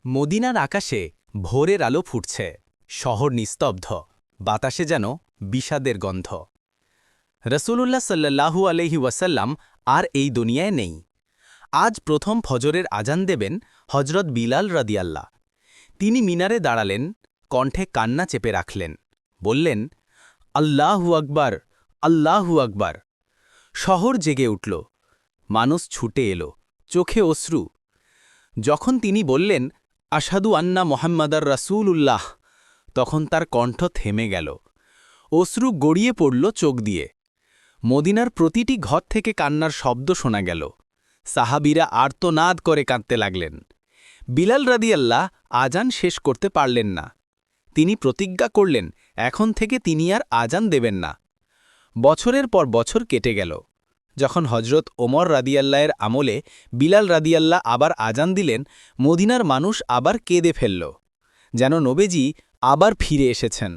মদিনার আকাশে ভোরের আলো ফুটছে, শহর নিস্তব্ধ, বাতাসে যেন বিষাদের গন্ধ। রসুলুল্লাহ সাল্লাল্লাহু আলাইহি ওয়াসাল্লাম আর এই দুনিয়ায় নেই। আজ প্রথম ফজরের আজান দেবেন হজরত বিলাল রাদিয়াল্লাহ। তিনি মিনারে দাঁড়ালেন, কণ্ঠে কান্না চেপে রাখলেন, বললেন, আল্লাহু আকবার, আল্লাহু আকবার। শহর জেগে উঠল, মানুষ ছুটে এলো, চোখে অশ্রু। যখন তিনি বললেন, আশহাদু আন্না মোহাম্মদার রাসূলুল্লাহ, তখন তার কণ্ঠ থেমে গেল, অশ্রু গড়িয়ে পড়ল চোখ দিয়ে। মদিনার প্রতিটি ঘর থেকে কান্নার শব্দ শোনা গেল। সাহাবীরা আর্তনাদ করে কাঁদতে লাগলেন। বিলাল রাদিয়াল্লাহ আজান শেষ করতে পারলেন না। তিনি প্রতিজ্ঞা করলেন, এখন থেকে তিনি আর আজান দেবেন না। বছরের পর বছর কেটে গেল। যখন হজরত ওমর রাদিয়াল্লাহের আমলে বিলাল রাদিয়াল্লাহ আবার আজান দিলেন, মদিনার মানুষ আবার কেঁদে ফেলল, যেন নবীজি আবার ফিরে এসেছেন।